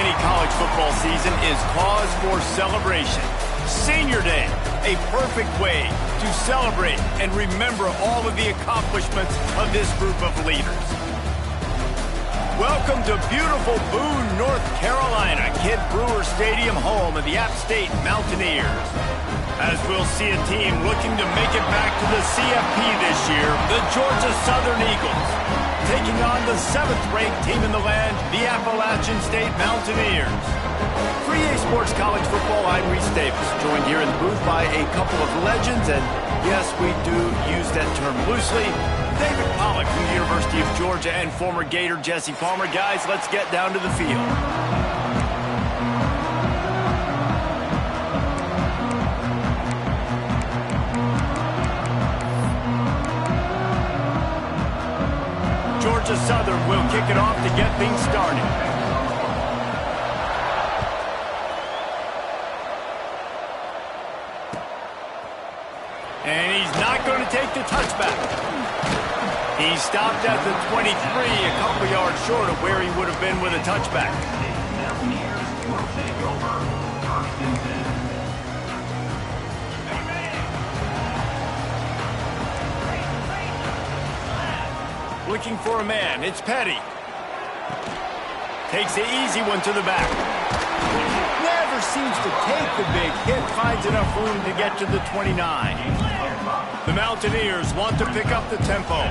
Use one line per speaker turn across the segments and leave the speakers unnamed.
any college football season is cause for celebration. Senior Day, a perfect way to celebrate and remember all of the accomplishments of this group of leaders. Welcome to beautiful Boone, North Carolina, Kidd Brewer Stadium, home of the App State Mountaineers. As we'll see a team looking to make it back to the CFP this year, the Georgia Southern Eagles, taking on the 7th-ranked team in the land, the Appalachian State Mountaineers. For EA Sports College Football, I'm Reese Davis, joined here in the booth by a couple of legends, and yes, we do use that term loosely. David Pollack from the University of Georgia and former Gator Jesse Palmer. Guys, let's get down to the field. Georgia Southern will kick it off to get things started. And he's not going to take the touchback. He stopped at the 23, a couple yards short of where he would have been with a touchback. Looking for a man, it's Petty. Takes the easy one to the back. Never seems to take the big hit, finds enough room to get to the 29. The Mountaineers want to pick up the tempo.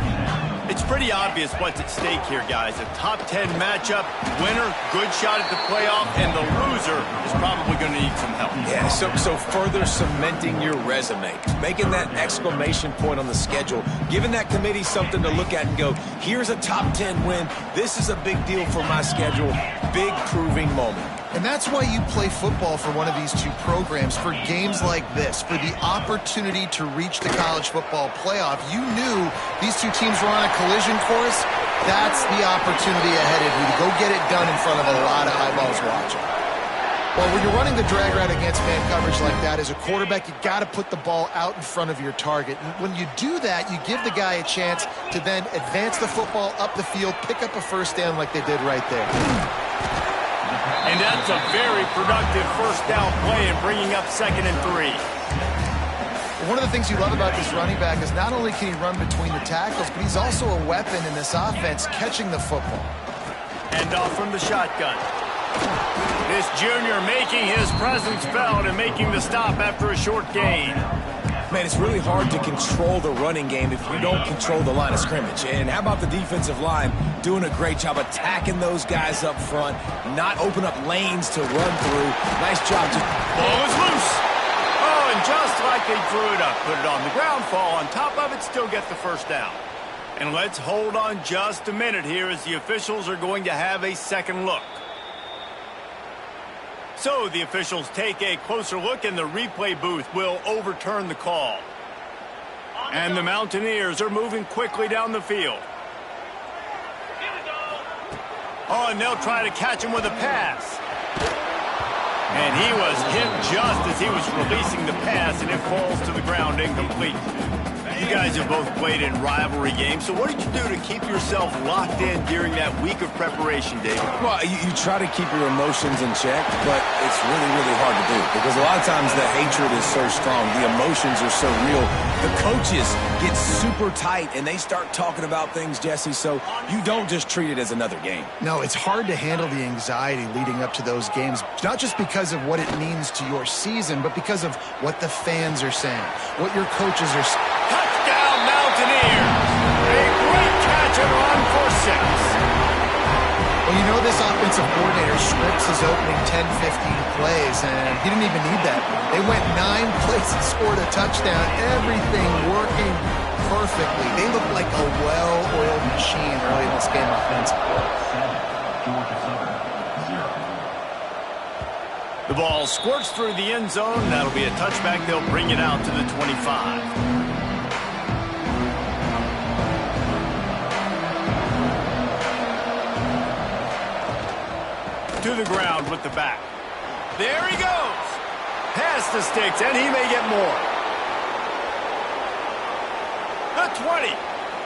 It's pretty obvious what's at stake here, guys. A top 10 matchup, winner, good shot at the playoff, and the loser is probably going to need some help.
Yeah, so further cementing your resume, making that exclamation point on the schedule, giving that committee something to look at and go, here's a top 10 win. This is a big deal for my schedule. Big proving moment.
And that's why you play football for one of these two programs, for games like this, for the opportunity to reach the college football playoff. You knew these two teams were on a collision course. That's the opportunity ahead of you to go get it done in front of a lot of eyeballs watching. Well, when you're running the drag route against man coverage like that, as a quarterback, you got to put the ball out in front of your target. And when you do that, you give the guy a chance to then advance the football up the field, pick up a first down like they did right there.
And that's a very productive first down play in bringing up 2nd and 3.
One of the things you love about this running back is not only can he run between the tackles, but he's also a weapon in this offense, catching the football.
And off from the shotgun. This junior making his presence felt and making the stop after a short gain.
Man, it's really hard to control the running game if you don't control the line of scrimmage. And how about the defensive line doing a great job attacking those guys up front, not open up lanes to run through. Nice job.
Ball is loose. Oh, and just like they drew it up, put it on the ground, fall on top of it, still get the first down. And let's hold on just a minute here as the officials are going to have a second look. So the officials take a closer look, and the replay booth will overturn the call. And the Mountaineers are moving quickly down the field. Oh, and they'll try to catch him with a pass. And he was hit just as he was releasing the pass, and it falls to the ground incomplete. You guys have both played in rivalry games, so what did you do to keep yourself locked in during that week of preparation, David?
Well, you try to keep your emotions in check, but it's really, really hard to do because a lot of times the hatred is so strong. The emotions are so real. The coaches get super tight, and they start talking about things, Jesse, so you don't just treat it as another game.
No, it's hard to handle the anxiety leading up to those games, not just because of what it means to your season, but because of what the fans are saying, what your coaches are saying.
Touchdown, Mountaineers! A great catch and run for 6.
Well, you know this offensive coordinator scripts his opening 10, 15 plays, and he didn't even need that. They went 9 plays and scored a touchdown, everything working perfectly. They looked like a well-oiled machine early in this game offensively.
The ball squirts through the end zone. That'll be a touchback. They'll bring it out to the 25. To the ground with the back. There he goes. Past the sticks, and he may get more. The 20.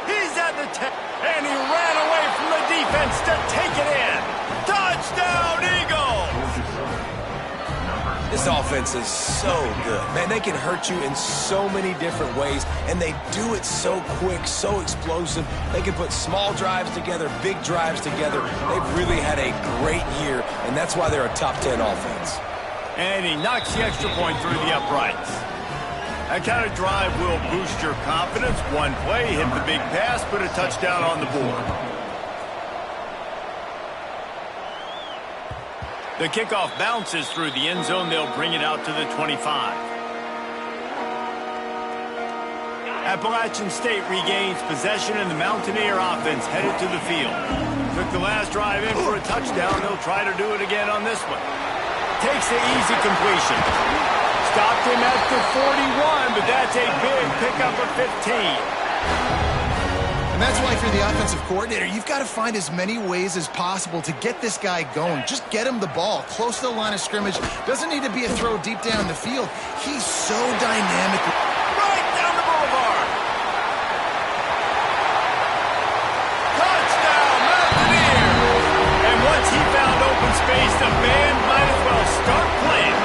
He's at the 10. And he ran away from the defense to take it in. Touchdown, Eagles!
This offense is so good. Man, they can hurt you in so many different ways, and they do it so quick, so explosive. They can put small drives together, big drives together. They've really had a great year, and that's why they're a top 10 offense.
And he knocks the extra point through the uprights. That kind of drive will boost your confidence. One play, hit the big pass, put a touchdown on the board. The kickoff bounces through the end zone. They'll bring it out to the 25. Appalachian State regains possession, and the Mountaineer offense headed to the field. Took the last drive in for a touchdown. They'll try to do it again on this one. Takes the easy completion. Stopped him at the 41, but that's a big pickup of 15.
And that's why if you're the offensive coordinator, you've got to find as many ways as possible to get this guy going. Just get him the ball close to the line of scrimmage. Doesn't need to be a throw deep down the field. He's so dynamic.
Right down the boulevard. Touchdown, Mountaineers! And once he found open space, the band might as well start playing.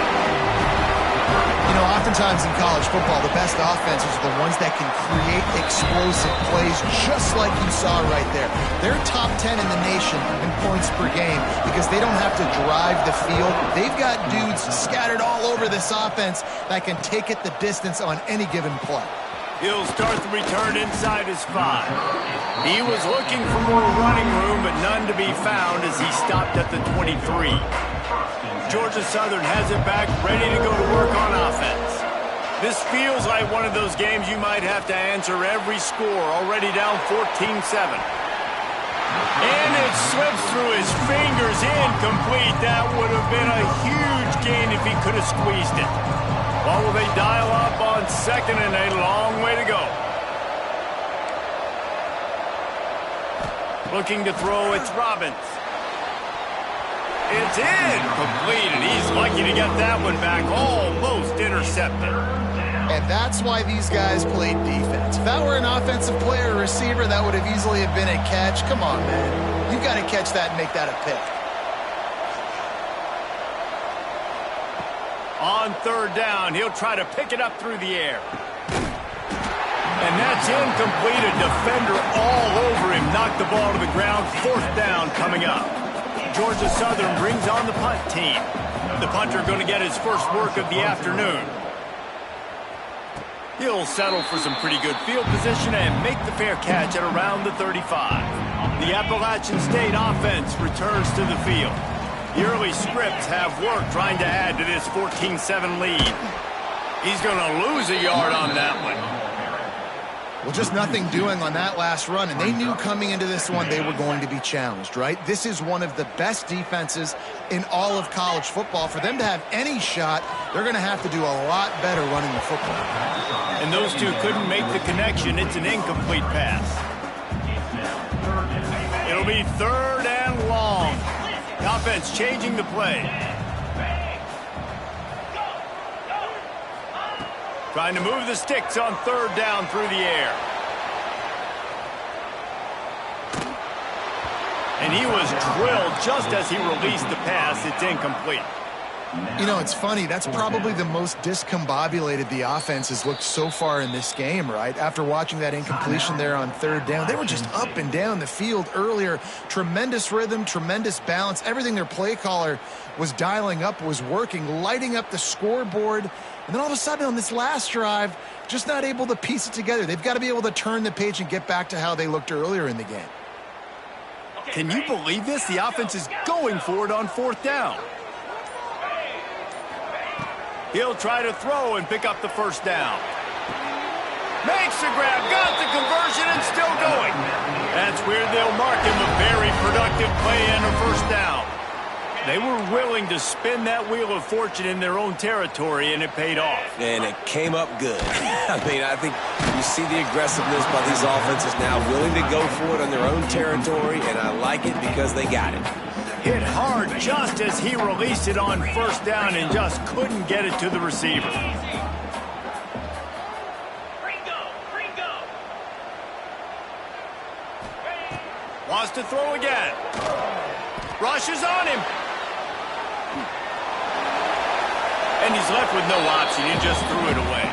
You know, oftentimes in college football, the best offenses are the ones that can create explosive plays, just like you saw right there. They're top 10 in the nation in points per game because they don't have to drive the field. They've got dudes scattered all over this offense that can take it the distance on any given play.
He'll start the return inside his 5. He was looking for more running room, but none to be found as he stopped at the 23. Georgia Southern has it back, ready to go to work on offense. This feels like one of those games you might have to answer every score, already down 14-7. And it slips through his fingers, incomplete. That would have been a huge gain if he could have squeezed it. What will they dial up on second, and a long way to go. Looking to throw, it's Robbins. It's incomplete, and he's lucky to get that one back, almost intercepted.
And that's why these guys played defense. If that were an offensive player or receiver, that would have easily have been a catch. Come on, man. You got to catch that and make that a pick.
On third down, he'll try to pick it up through the air. And that's incomplete. A defender all over him. Knocked the ball to the ground. Fourth down coming up. Georgia Southern brings on the punt team. The punter going to get his first work of the afternoon. He'll settle for some pretty good field position and make the fair catch at around the 35. The Appalachian State offense returns to the field. The early scripts have worked trying to add to this 14-7 lead. He's going to lose a yard on that one.
Well, just nothing doing on that last run, and they knew coming into this one they were going to be challenged, right? This is one of the best defenses in all of college football. For them to have any shot, they're going to have to do a lot better running the football.
And those two couldn't make the connection. It's an incomplete pass. It'll be third and long. The offense changing the play. Trying to move the sticks on third down through the air. And he was drilled just as he released the pass. It's incomplete.
You know, it's funny. That's probably the most discombobulated the offense has looked so far in this game, right? After watching that incompletion there on third down, they were just up and down the field earlier. Tremendous rhythm, tremendous balance. Everything their play caller was dialing up was working, lighting up the scoreboard. And then all of a sudden on this last drive, just not able to piece it together. They've got to be able to turn the page and get back to how they looked earlier in the game.
Can you believe this? The offense is going for it on fourth down. He'll try to throw and pick up the first down. Makes the grab, got the conversion, and still going. That's where they'll mark him a very productive play and a first down. They were willing to spin that wheel of fortune in their own territory, and it paid off.
And it came up good. I mean, I think you see the aggressiveness by these offenses now, willing to go for it on their own territory, and I like it because they got it.
Hit hard just as he released it on first down and just couldn't get it to the receiver. Wants to throw again. Rushes on him. And he's left with no option. He just threw it away.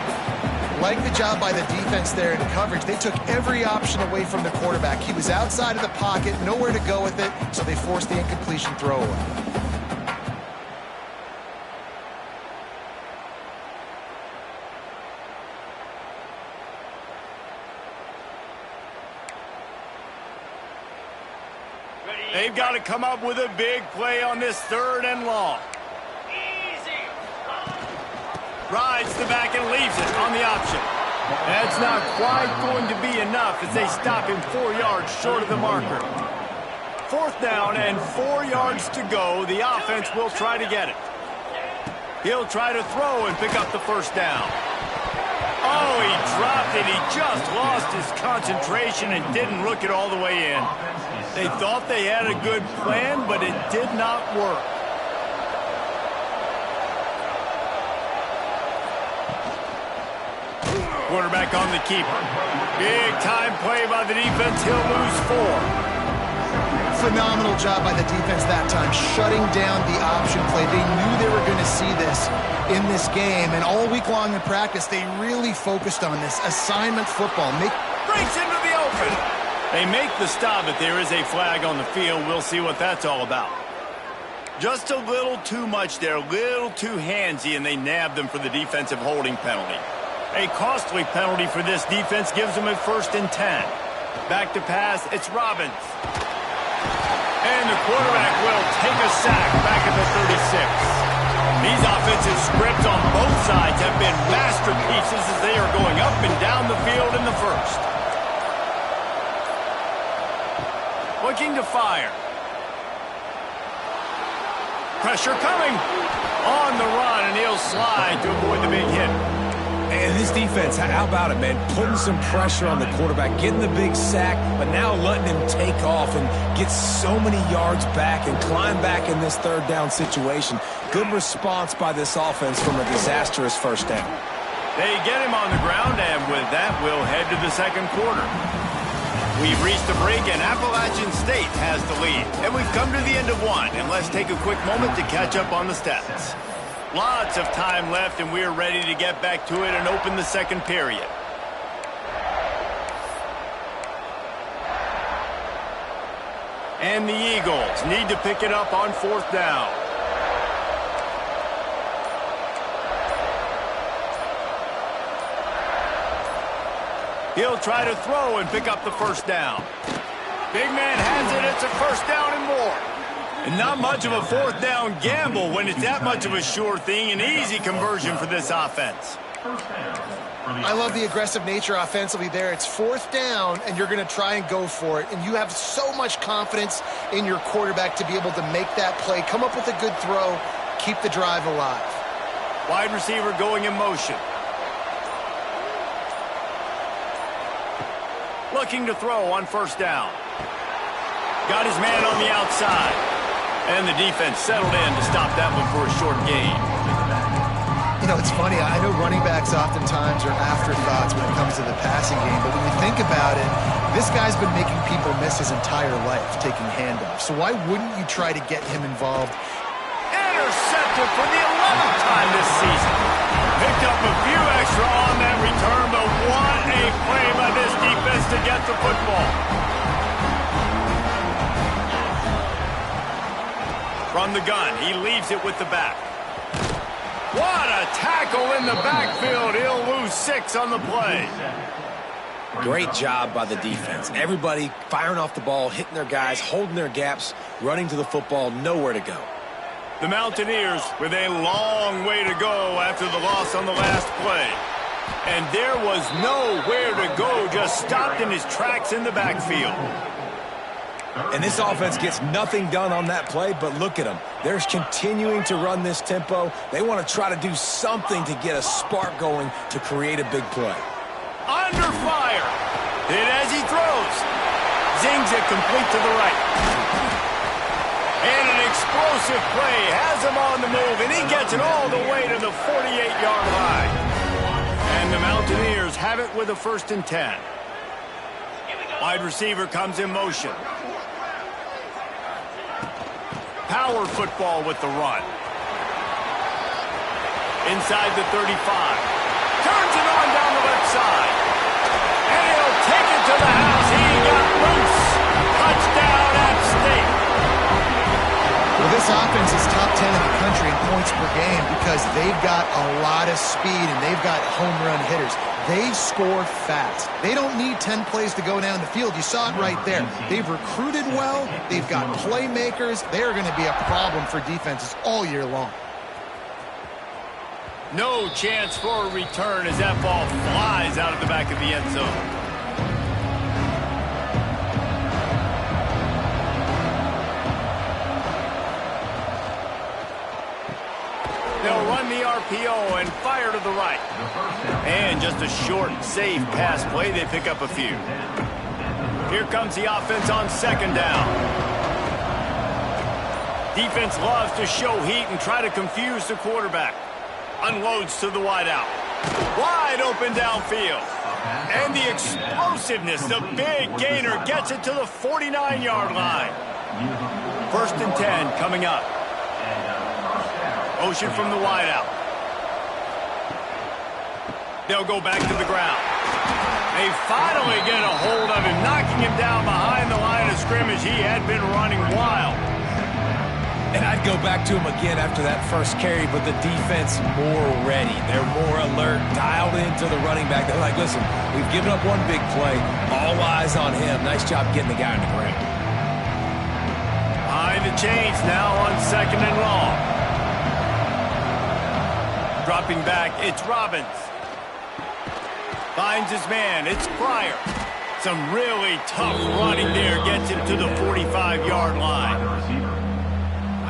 Like the job by the defense there in coverage. They took every option away from the quarterback. He was outside of the pocket, nowhere to go with it, so they forced the incompletion throw away.
They've got to come up with a big play on this 3rd and long. Rides the back and leaves it on the option. That's not quite going to be enough as they stop him 4 yards short of the marker. 4th down and 4 yards to go. The offense will try to get it. He'll try to throw and pick up the 1st down. Oh, he dropped it. He just lost his concentration and didn't look it all the way in. They thought they had a good plan, but it did not work. Quarterback on the keeper. Big time play by the defense. He'll lose 4.
Phenomenal job by the defense that time, shutting down the option play. They knew they were going to see this in this game, and all week long in practice, they really focused on this assignment football.
Breaks into the open. They make the stop, but there is a flag on the field. We'll see what that's all about. Just a little too much there, a little too handsy, and they nab them for the defensive holding penalty. A costly penalty for this defense gives them a 1st and 10. Back to pass, it's Robbins. And the quarterback will take a sack back at the 36. These offensive scripts on both sides have been masterpieces as they are going up and down the field in the 1st. Looking to fire. Pressure coming. On the run, and he'll slide to avoid the big hit.
And this defense, how about it, man? Putting some pressure on the quarterback, getting the big sack, but now letting him take off and get so many yards back and climb back in this 3rd down situation. Good response by this offense from a disastrous 1st down.
They get him on the ground, and with that, we'll head to the 2nd quarter. We've reached the break, and Appalachian State has the lead. And we've come to the end of 1, and let's take a quick moment to catch up on the stats. Lots of time left, and we're ready to get back to it and open the 2nd period. And the Eagles need to pick it up on 4th down. He'll try to throw and pick up the 1st down. Big man has it. It's a 1st down and more. And not much of a 4th down gamble when it's that much of a sure thing. An easy conversion for this offense.
I love the aggressive nature offensively there. It's 4th down, and you're going to try and go for it. And you have so much confidence in your quarterback to be able to make that play, come up with a good throw, keep the drive alive.
Wide receiver going in motion. Looking to throw on 1st down. Got his man on the outside. And the defense settled in to stop that one for a short gain.
You know, it's funny. I know running backs oftentimes are afterthoughts when it comes to the passing game, but when you think about it, this guy's been making people miss his entire life taking handoffs. So why wouldn't you try to get him involved?
Intercepted for the 11th time this season. Picked up a few extra on that return, but what a play by this defense to get the football. From the gun, he leaves it with the back. What a tackle in the backfield. He'll lose 6 on the play.
Great job by the defense. Everybody firing off the ball, hitting their guys, holding their gaps, running to the football, nowhere to go.
The Mountaineers with a long way to go after the loss on the last play. And there was nowhere to go, just stopped in his tracks in the backfield.
And this offense gets nothing done on that play, but look at them. They're continuing to run this tempo. They want to try to do something to get a spark going to create a big play.
Under fire. Hit as he throws. Zings it complete to the right. And an explosive play has him on the move, and he gets it all the way to the 48-yard line. And the Mountaineers have it with a 1st and 10. Wide receiver comes in motion. Power football with the run. inside the 35. Turns it on down the left side. And he'll take it to the house. He got loose. Touchdown, App State.
Well, this offense is top 10 in the country in points per game because they've got a lot of speed and they've got home run hitters. They score fast. They don't need 10 plays to go down the field. You saw it right there. They've recruited well. They've got playmakers. They're going to be a problem for defenses all year long.
No chance for a return as that ball flies out of the back of the end zone. They'll run the RPO and fire to the right. And just a short, safe pass play. They pick up a few. Here comes the offense on second down. Defense loves to show heat and try to confuse the quarterback. Unloads to the wideout. Wide open downfield. And the explosiveness, the big gainer gets it to the 49-yard line. 1st and 10 coming up. Motion from the wideout. They'll go back to the ground. They finally get a hold of him, knocking him down behind the line of scrimmage. He had been running wild.
And I'd go back to him again after that first carry, but the defense more ready. They're more alert, dialed into the running back. They're like, listen, we've given up one big play. All eyes on him. Nice job getting the guy on the ground.
Behind the chains now on 2nd and long. Dropping back, it's Robbins. Finds his man, it's Pryor. Some really tough running there gets him to the 45-yard line.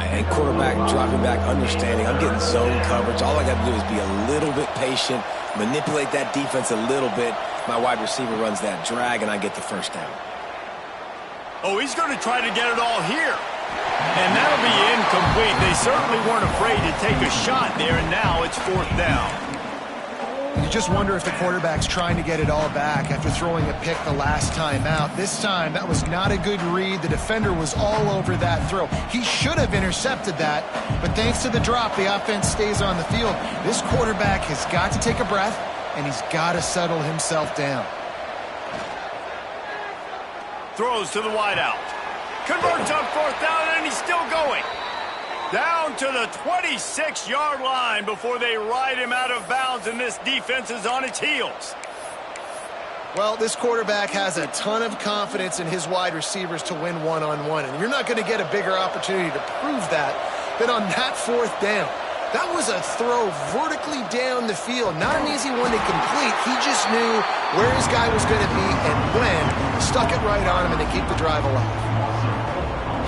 And quarterback dropping back, understanding. I'm getting zone coverage. All I got to do is be a little bit patient, manipulate that defense a little bit. My wide receiver runs that drag, and I get the first down.
Oh, he's going to try to get it all here. And that'll be incomplete. They certainly weren't afraid to take a shot there, and now it's 4th down.
You just wonder if the quarterback's trying to get it all back after throwing a pick the last time out. This time, that was not a good read. The defender was all over that throw. He should have intercepted that, but thanks to the drop, the offense stays on the field. This quarterback has got to take a breath, and he's got to settle himself down.
Throws to the wideout. Converts on 4th down, and he's still going. Down to the 26-yard line before they ride him out of bounds, and this defense is on its heels.
Well, this quarterback has a ton of confidence in his wide receivers to win one-on-one, and you're not going to get a bigger opportunity to prove that than on that 4th down. That was a throw vertically down the field. Not an easy one to complete. He just knew where his guy was going to be and when. Stuck it right on him, and they keep the drive alive.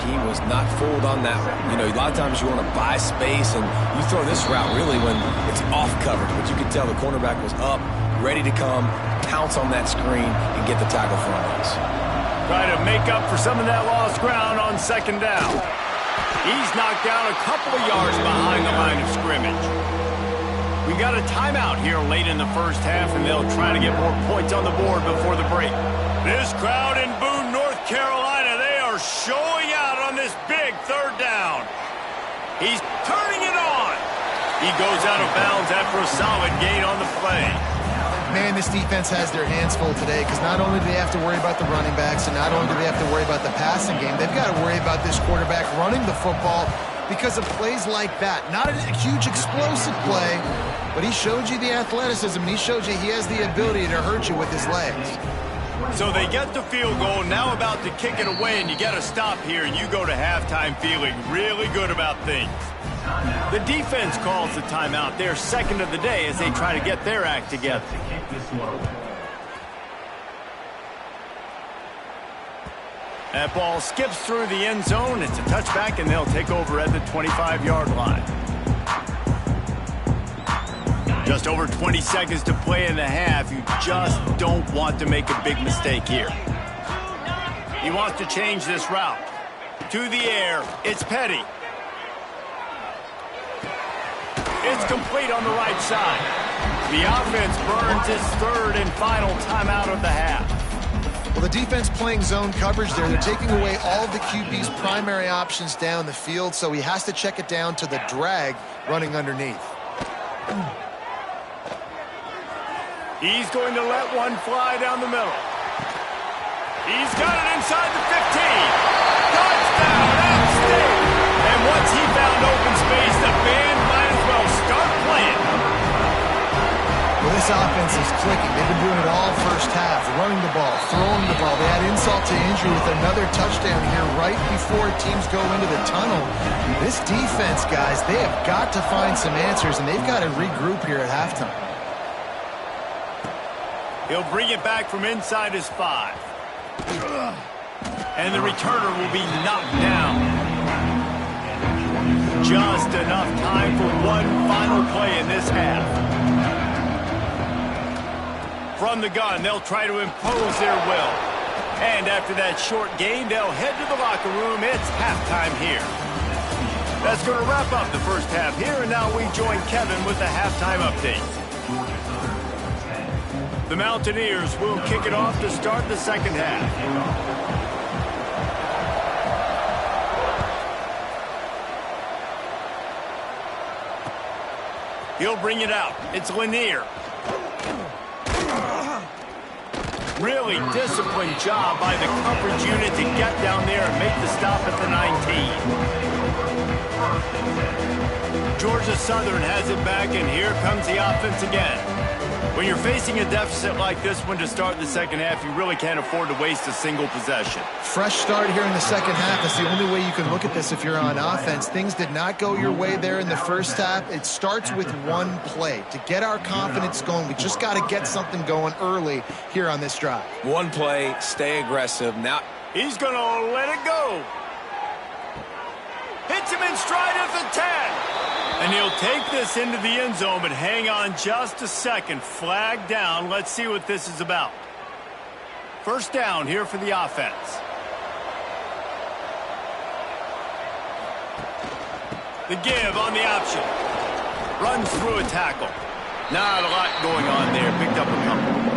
He was not fooled on that one. You know, a lot of times you want to buy space, and you throw this route really when it's off coverage. But you could tell the cornerback was up, ready to come, pounce on that screen, and get the tackle for us.
Try to make up for some of that lost ground on 2nd down. He's knocked down a couple of yards behind the line of scrimmage. We got a timeout here late in the 1st half, and they'll try to get more points on the board before the break. This crowd in Boone, North Carolina, they are showing out on this big 3rd down. He's turning it on. He goes out of bounds after a solid gain on the play.
Man, this defense has their hands full today because not only do they have to worry about the running backs and not only do they have to worry about the passing game, they've got to worry about this quarterback running the football because of plays like that. Not a huge explosive play, but he showed you the athleticism, and he showed you he has the ability to hurt you with his legs.
So they get the field goal, now about to kick it away, and you get a stop here, and you go to halftime feeling really good about things. The defense calls the timeout. They're 2nd of the day as they try to get their act together. That ball skips through the end zone. It's a touchback, and they'll take over at the 25-yard line. Just over 20 seconds to play in the half. You just don't want to make a big mistake here. He wants to change this route. To the air, it's Petty. It's complete on the right side. The offense burns its 3rd and final timeout of the half.
Well, the defense playing zone coverage there. They're taking away all of the QB's primary options down the field, so he has to check it down to the drag running underneath.
He's going to let one fly down the middle. He's got it inside the 15. Touchdown, App State. And once he found open space, the band might as well start playing.
Well, this offense is clicking. They've been doing it all first half, running the ball, throwing the ball. They had insult to injury with another touchdown here right before teams go into the tunnel. This defense, guys, they have got to find some answers, and they've got to regroup here at halftime.
He'll bring it back from inside his 5. And the returner will be knocked down. Just enough time for one final play in this half. From the gun, they'll try to impose their will. And after that short gain, they'll head to the locker room. It's halftime here. That's going to wrap up the first half here, and now we join Kevin with the halftime update. The Mountaineers will kick it off to start the second half. He'll bring it out. It's Lanier. Really disciplined job by the coverage unit to get down there and make the stop at the 19. Georgia Southern has it back, and here comes the offense again. When you're facing a deficit like this one to start the second half, you really can't afford to waste a single possession.
Fresh start here in the second half. That's the only way you can look at this if you're on offense. Things did not go your way there in the first half. It starts with one play. To get our confidence going, we just got to get something going early here on this drive.
One play, stay aggressive. Now
he's going to let it go. Hits him in stride at the 10. And he'll take this into the end zone, but hang on just a second. Flag down. Let's see what this is about. First down here for the offense. The give on the option. Runs through a tackle. Not a lot going on there. Picked up a couple.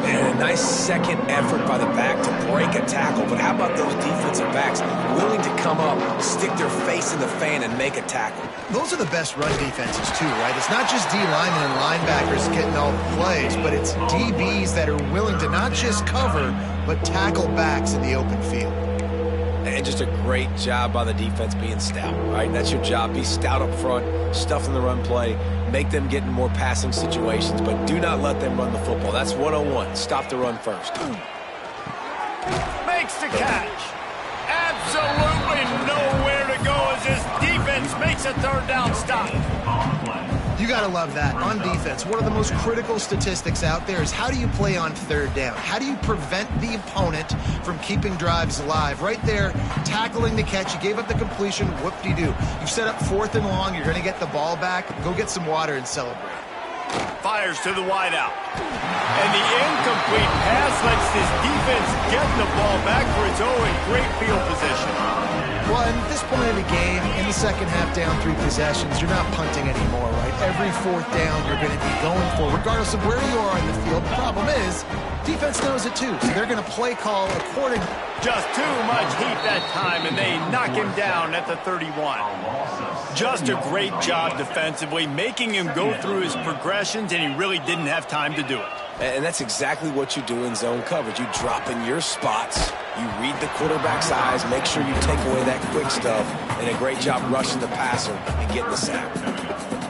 And a nice second effort by the back to break a tackle. But how about those defensive backs willing to come up, stick their face in the fan, and make a tackle?
Those are the best run defenses too, right? It's not just D linemen and linebackers getting all the plays, but it's DBs that are willing to not just cover, but tackle backs in the open field.
And just a great job by the defense being stout, right? That's your job. Be stout up front, stuff in the run play, make them get in more passing situations, but do not let them run the football. That's 101. Stop the run first.
Makes the catch. Absolutely nowhere to go as this defense makes a third down stop.
You got to love that. On defense, one of the most critical statistics out there is how do you play on third down? How do you prevent the opponent from keeping drives alive? Right there, tackling the catch. You gave up the completion. Whoop-de-doo. You've set up 4th and long. You're going to get the ball back. Go get some water and celebrate.
Fires to the wideout. And the incomplete pass lets this defense get the ball back for its own in great field position.
Well, at this point of the game, in the second half, down 3 possessions, you're not punting anymore, right? Every 4th down you're going to be going for, regardless of where you are in the field. The problem is, defense knows it too, so they're going to play call accordingly.
Just too much heat that time, and they knock him down at the 31. Just a great job defensively, making him go through his progressions, and he really didn't have time to do it.
And that's exactly what you do in zone coverage. You drop in your spots, you read the quarterback's eyes, make sure you take away that quick stuff, and a great job rushing the passer and getting the sack.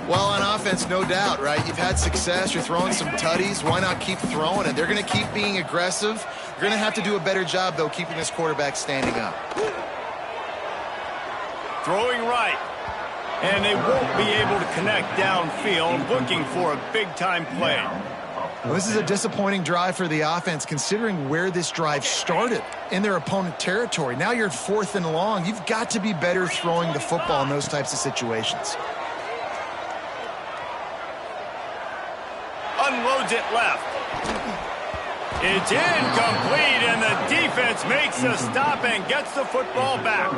Well, on offense, no doubt, right? You've had success. You're throwing some tutties. Why not keep throwing it? They're going to keep being aggressive. You're going to have to do a better job, though, keeping this quarterback standing up.
Throwing right. And they won't be able to connect downfield, looking for a big-time play.
Well, this is a disappointing drive for the offense, considering where this drive started in their opponent territory. Now you're 4th and long. You've got to be better throwing the football in those types of situations.
Unloads it left. It's incomplete, and the defense makes a stop and gets the football back.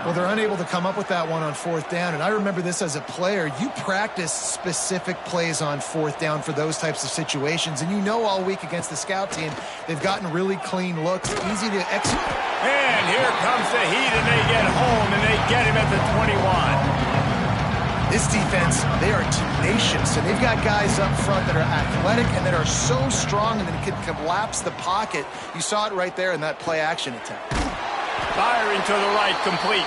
Well, they're unable to come up with that one on 4th down, and I remember this as a player. You practice specific plays on 4th down for those types of situations, and you know all week against the scout team, they've gotten really clean looks, easy to execute.
And here comes the heat, and they get home, and they get him at the 21.
This defense, they are tenacious, and they've got guys up front that are athletic and that are so strong and that can collapse the pocket. You saw it right there in that play-action attack.
Firing to the right, complete.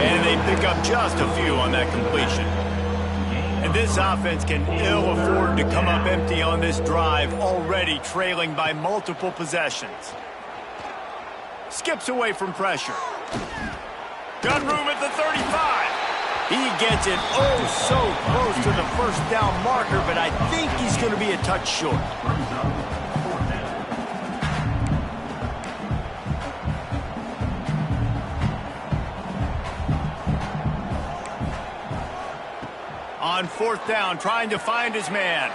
And they pick up just a few on that completion. And this offense can ill afford to come up empty on this drive, already trailing by multiple possessions. Skips away from pressure. Got room at the 35. He gets it oh so close to the first down marker, but I think he's going to be a touch short. On fourth down, trying to find his man.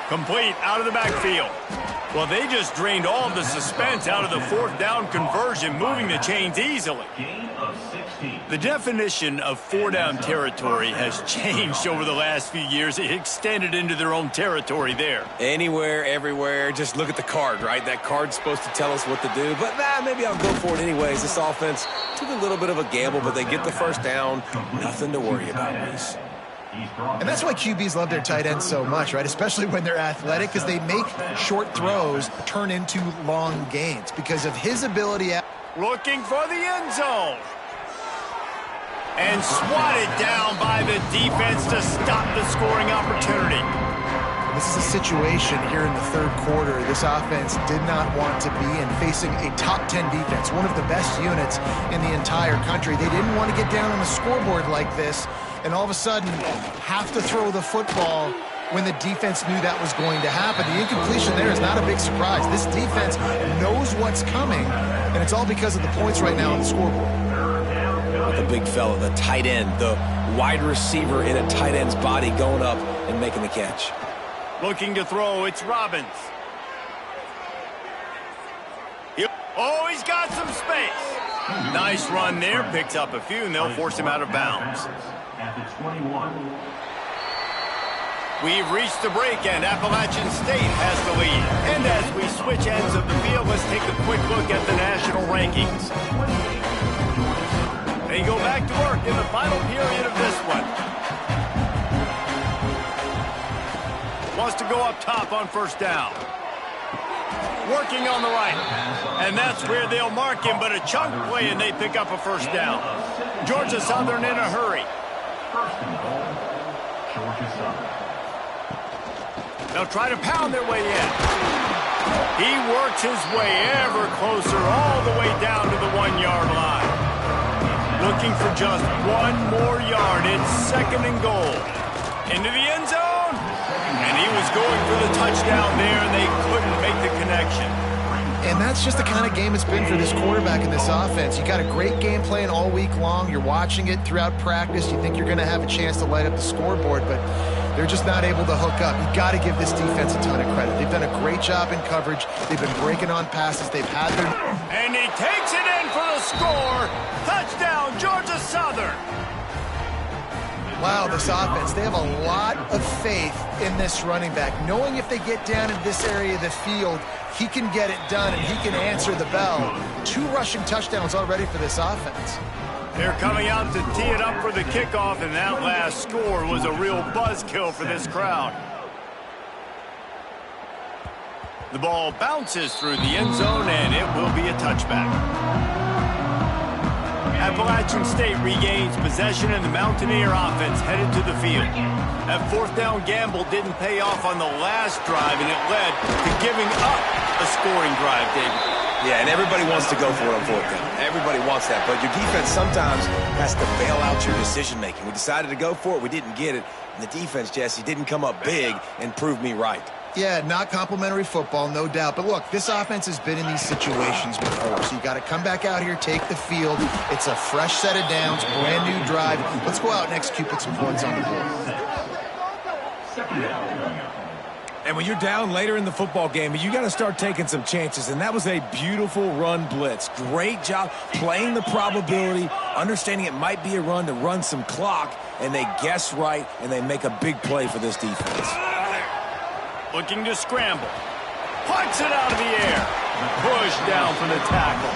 Complete out of the backfield. Well, they just drained all of the suspense out of the fourth down conversion, moving the chains easily. The definition of four-down territory has changed over the last few years. It extended into their own territory there.
Anywhere, everywhere, just look at the card, right? That card's supposed to tell us what to do, but maybe I'll go for it anyways. This offense took a little bit of a gamble, but they get the first down. Nothing to worry about, Reese.
And that's why QBs love their tight ends so much, right? Especially when they're athletic, because they make short throws turn into long gains because of his ability.
Looking for the end zone. And swatted down by the defense to stop the scoring opportunity.
This is a situation here in the third quarter this offense did not want to be in, facing a top 10 defense, one of the best units in the entire country. They didn't want to get down on the scoreboard like this and all of a sudden have to throw the football when the defense knew that was going to happen. The incompletion there is not a big surprise. This defense knows what's coming, and it's all because of the points right now on the scoreboard.
The big fella, the tight end, the wide receiver in a tight end's body going up and making the catch.
Looking to throw, it's Robbins. Oh, he's got some space. Nice run there, picks up a few, and they'll force him out of bounds. We've reached the break, and Appalachian State has the lead. And as we switch ends of the field, let's take a quick look at the national rankings. They go back to work in the final period of this one. Wants to go up top on first down. Working on the right. And that's where they'll mark him, but a chunk play, and they pick up a first down. Georgia Southern in a hurry. They'll try to pound their way in. He works his way ever closer all the way down to the 1-yard line. Looking for just one more yard. It's second and goal. Into the end zone. And he was going for the touchdown there, and they couldn't make the connection.
And that's just the kind of game it's been for this quarterback in this offense. You got a great game plan all week long. You're watching it throughout practice. You think you're going to have a chance to light up the scoreboard, but they're just not able to hook up. You got to give this defense a ton of credit. They've done a great job in coverage. They've been breaking on passes. They've had their...
And he takes it in for the score. Touchdown, Georgia Southern.
Wow, this offense, they have a lot of faith in this running back, knowing if they get down in this area of the field, he can get it done and he can answer the bell. 2 rushing touchdowns already for this offense.
They're coming out to tee it up for the kickoff, and that last score was a real buzzkill for this crowd. The ball bounces through the end zone, and it will be a touchback. Appalachian State regains possession, and the Mountaineer offense headed to the field. That fourth down gamble didn't pay off on the last drive, and it led to giving up a scoring drive, David.
Yeah, and everybody wants to go for it on fourth down. Everybody wants that, but your defense sometimes has to bail out your decision-making. We decided to go for it. We didn't get it. And the defense, Jesse, didn't come up big and prove me right.
Yeah, not complimentary football, no doubt. But look, this offense has been in these situations before, so you got to come back out here, take the field. It's a fresh set of downs, brand new drive. Let's go out and execute, put some points on the board.
And when you're down later in the football game, you got to start taking some chances, and that was a beautiful run blitz. Great job playing the probability, understanding it might be a run to run some clock, and they guess right, and they make a big play for this defense.
Looking to scramble. Punts it out of the air. Push down for the tackle.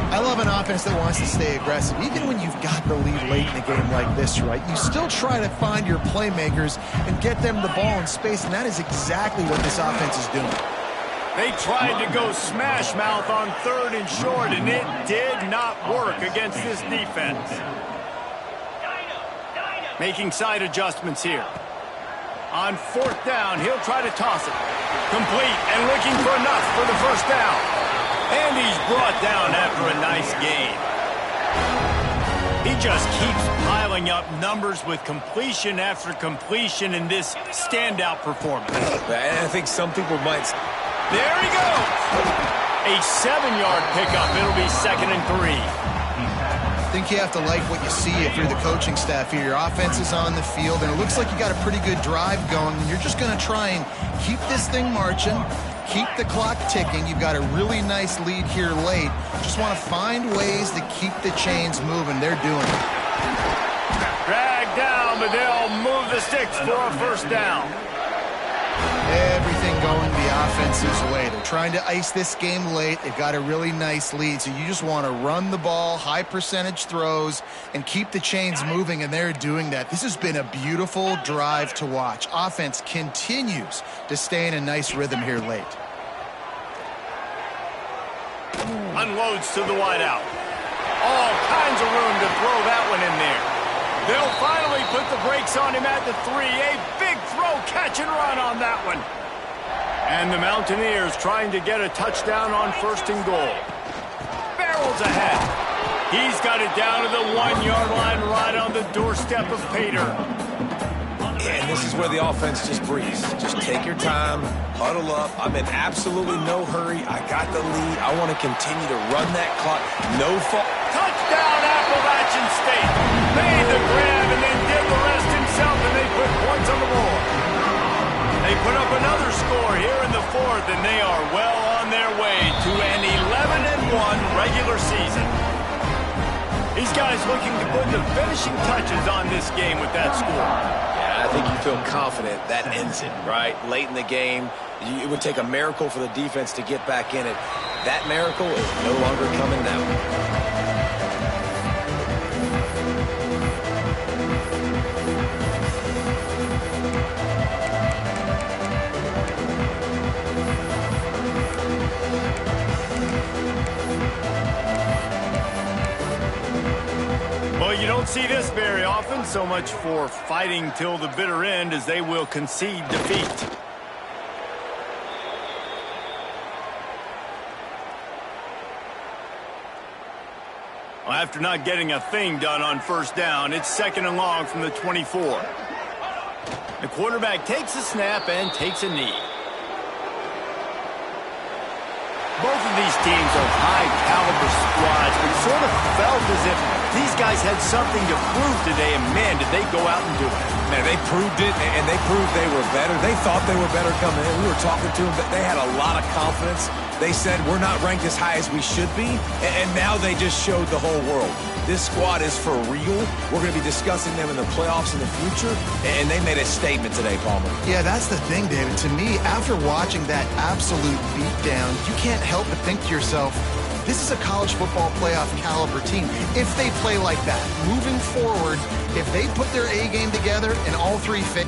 I love an offense that wants to stay aggressive. Even when you've got the lead late in a game like this, right, you still try to find your playmakers and get them the ball in space, and that is exactly what this offense is doing.
They tried to go smash mouth on 3rd and short, and it did not work against this defense. Making side adjustments here. On 4th down, he'll try to toss it. Complete and looking for enough for the first down. And he's brought down after a nice gain. He just keeps piling up numbers with completion after completion in this standout performance.
And I think some people might...
There he goes! A 7-yard pickup. It'll be 2nd and 3.
I think you have to like what you see if you're the coaching staff here. Your offense is on the field, and it looks like you got a pretty good drive going, and you're just going to try and keep this thing marching, keep the clock ticking. You've got a really nice lead here late. Just want to find ways to keep the chains moving. They're doing it.
Drag down, but they'll move the sticks for a first down.
Everything going the offense's way. They're trying to ice this game late. They've got a really nice lead, so you just want to run the ball, high percentage throws, and keep the chains moving, and they're doing that. This has been a beautiful drive to watch. Offense continues to stay in a nice rhythm here late.
Unloads to the wideout. All kinds of room to throw that one in there. They'll finally put the brakes on him at the 3. A big throw, catch and run on that one. And the Mountaineers trying to get a touchdown on 1st and goal. Barrels ahead. He's got it down to the 1-yard line right on the doorstep of Pater.
And this is where the offense just breathes. Just take your time, huddle up. I'm in absolutely no hurry. I got the lead. I want to continue to run that clock. No fault.
Touchdown, Appalachian State. Made the grab and then did the rest himself, and they put points on the board. They put up another score here in the 4th, and they are well on their way to an 11-1 regular season. These guys looking to put the finishing touches on this game with that score.
I think you feel confident that ends it, right? Late in the game, it would take a miracle for the defense to get back in it. That miracle is no longer coming now.
Well, you don't see this very often, so much for fighting till the bitter end as they will concede defeat. Well, after not getting a thing done on 1st down, it's 2nd and long from the 24. The quarterback takes a snap and takes a knee. Both of these teams are high-caliber squads, but sort of felt as if these guys had something to prove today, and man, did they go out and do it.
Man, they proved it, and they proved they were better. They thought they were better coming in. We were talking to them, but they had a lot of confidence. They said, we're not ranked as high as we should be, and now they just showed the whole world. This squad is for real. We're going to be discussing them in the playoffs in the future, and they made a statement today, Palmer.
Yeah, that's the thing, David. To me, after watching that absolute beatdown, you can't help but think to yourself, this is a college football playoff caliber team. If they play like that, moving forward, if they put their A game together and all three fit,